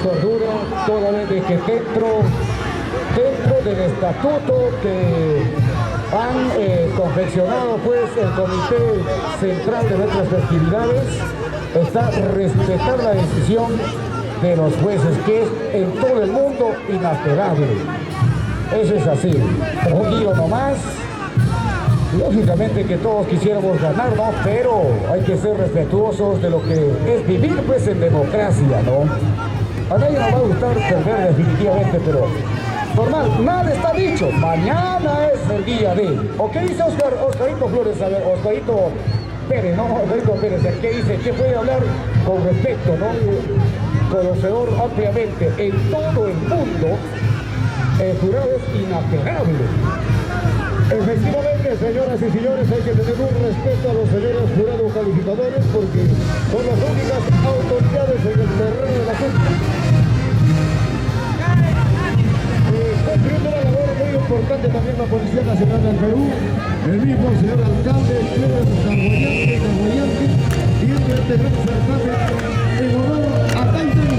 Cordura, toda vez de que dentro del estatuto que han confeccionado pues el Comité Central de nuestras festividades está respetar la decisión de los jueces, que es en todo el mundo inapelable. Eso es así, un giro nomás. Lógicamente que todos quisiéramos ganar, ¿no? Pero hay que ser respetuosos de lo que es vivir pues en democracia, ¿no? A nadie nos va a gustar perder definitivamente, pero normal, nada está dicho. Mañana es el día de... ¿O qué dice Oscarito Flores? A ver, Oscarito Pérez, ¿no? Oscarito Pérez, ¿qué dice? ¿Qué puede hablar con respecto, no? Conocedor ampliamente en todo el mundo, el jurado es inapelable. Efectivamente, señoras y señores, hay que tener un respeto a los señores jurados calificadores porque son las únicas autoridades en el terreno de la Junta. Cumpliendo una labor muy importante también la Policía Nacional del Perú, el mismo señor alcalde, Carguayante, viendo este gran certamen en honor a Taitán.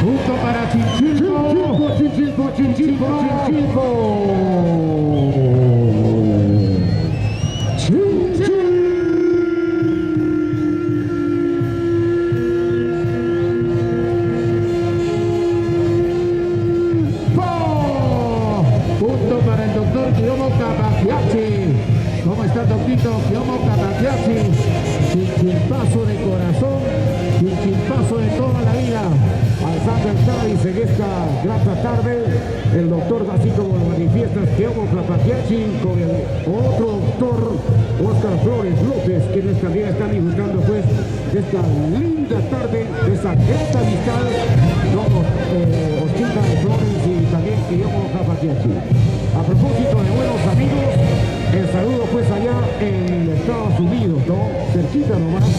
Punto para Chinchilpo. Punto para el doctor grata tarde. El doctor, así como lo manifiesta Teomo Clapaquiachi, con el otro doctor Oscar Flores López, quienes también están disfrutando pues de esta linda tarde, de esa grata amistad, Oscar Flores y también Teomo Clapaquiachi. A propósito de buenos amigos, el saludo pues allá en Estados Unidos, ¿no? Cerquita nomás,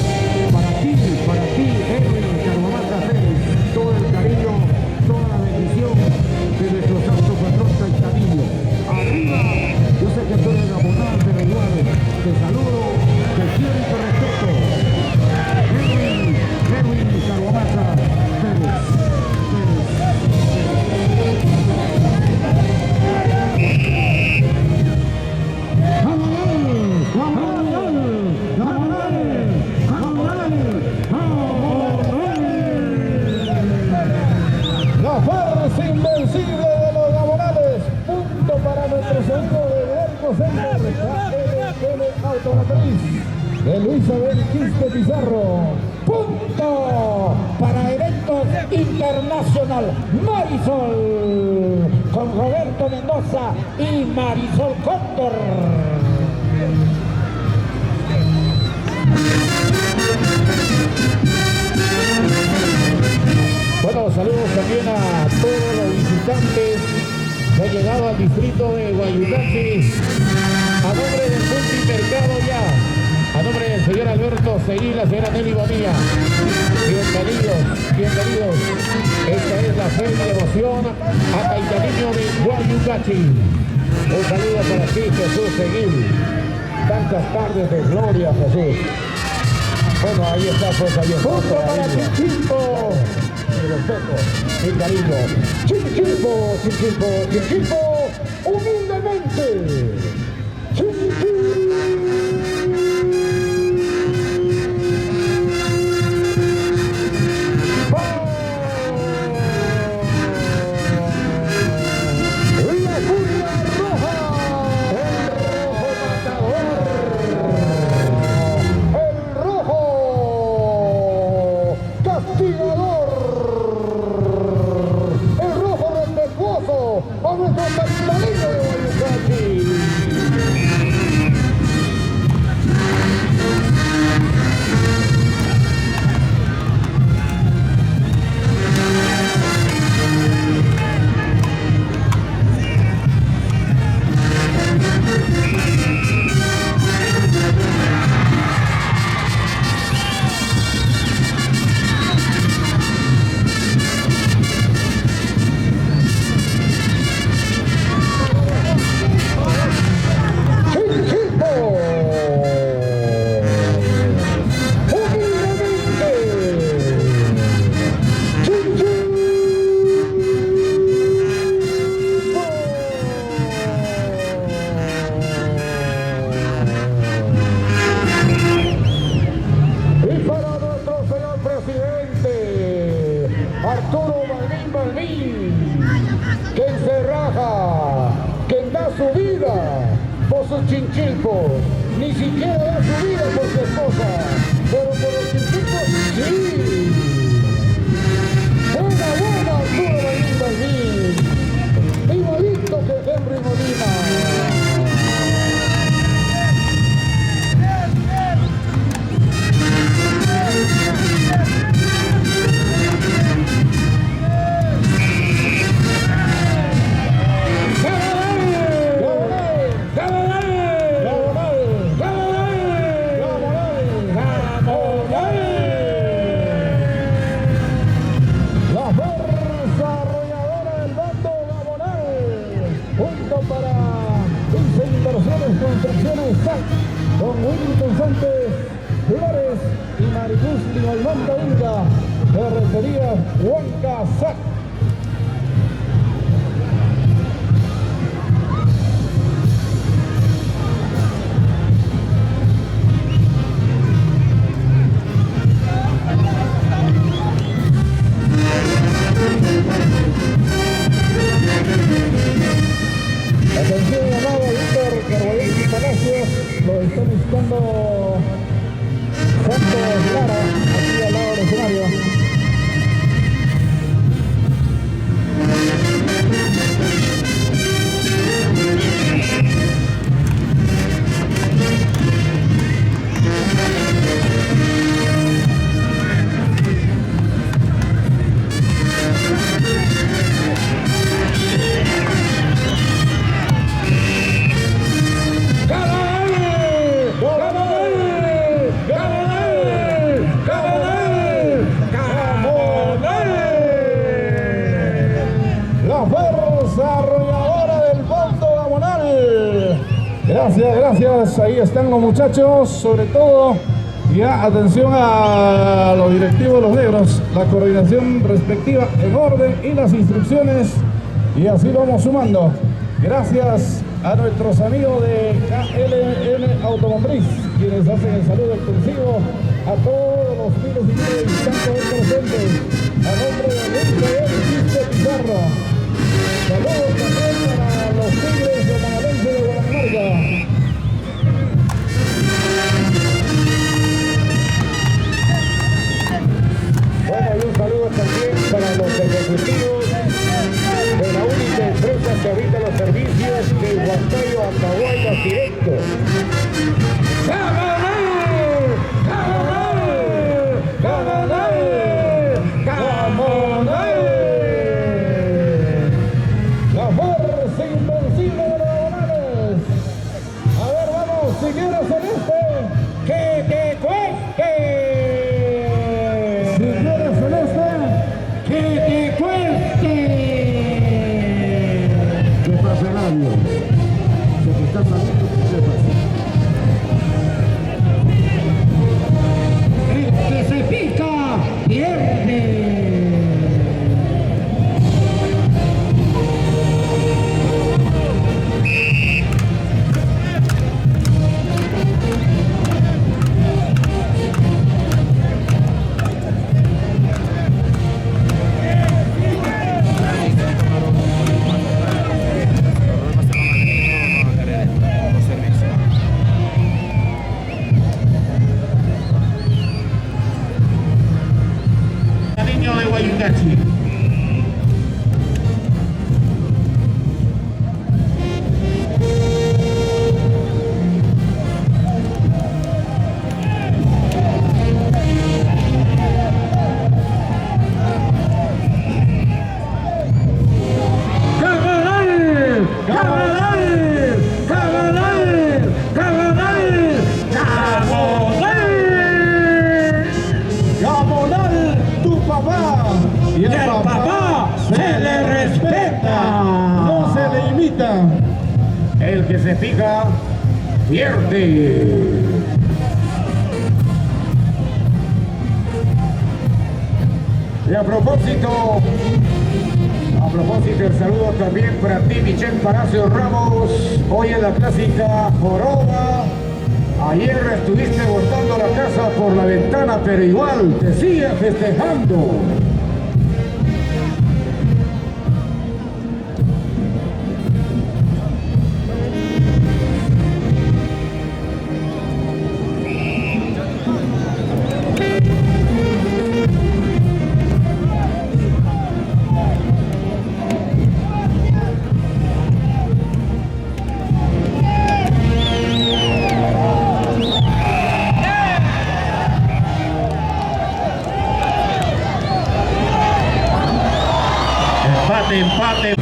para ti, Edwin Carvamata Pérez, todo el cariño, toda la bendición de nuestro santo patrón Caitanillo. Arriba, yo sé que tú eres abonado, pero igual, te saludo, te quiero y te respeto. Edwin Carvamata Pérez. La fuerza invencible de los Gamonales. Punto para nuestro segundo de Erco Center. KLL Automotriz de Luis Abel Quispe Pizarro. Punto para Eventos Internacional Marisol con Roberto Mendoza y Marisol Cóndor. Bueno, saludos también a todos los visitantes que han llegado al distrito de Guayucachi. A nombre del multimercado ya, a nombre del señor Alberto Seguí, la señora Nelly Bonilla. Bienvenidos. Esta es la fe y devoción a Caitanillo de Guayucachi. Un saludo para ti, Jesús Seguí. Tantas tardes de gloria, Jesús. Bueno, ahí está, pues, ahí está. Punto para Chichimpo. Mi cariño. Chichimpo, humildemente. La furia roja. El rojo castigador. El rojo respetuoso a nuestro Caitanillo de Guayucachi. Arturo Balbín, quien se raja, quien da su vida por sus chinchilpos, ni siquiera da su vida por su esposa, pero por los chinchilpos, sí. Buena, Arturo Balbín, igualito que Henry Molina. Construcciones SAC con Wilton Santos Flores y Maricruz Almanda Inca, Ferretería Huanca SAC. Atención, llamado Víctor Carvalho Palacios, lo está buscando Santos Lara, aquí al lado del escenario. la fuerza arrolladora del fondo gamonal. Gracias, gracias. Ahí están los muchachos, sobre todo. Ya, atención a los directivos de los negros, la coordinación respectiva en orden y las instrucciones. Y así vamos sumando. Gracias a nuestros amigos de KLM Automotriz, quienes hacen el saludo extensivo a todos los miles y miles de visitantes presentes. A nombre de Luis Miguel Pizarro. Saludos también para los Tigres de Manalense de Guanamarca. Bueno, y un saludo también para los ejecutivos de la única empresa que habita los servicios de Huancayo a Caguayas directo. ¡Gamonal! ¡Gamonal! ¡Gamonal! ¡Gamonal! La fuerza invencible de los gamonales. A ver, vamos, si quieres celeste, que te cueste. Y al papá se le respeta, no se le imita. el que se fija pierde. Y a propósito el saludo también para ti, Michelle Palacio Ramos, hoy en la clásica Joroba. Ayer estuviste botando la casa por la ventana, pero igual te sigue festejando. Empate.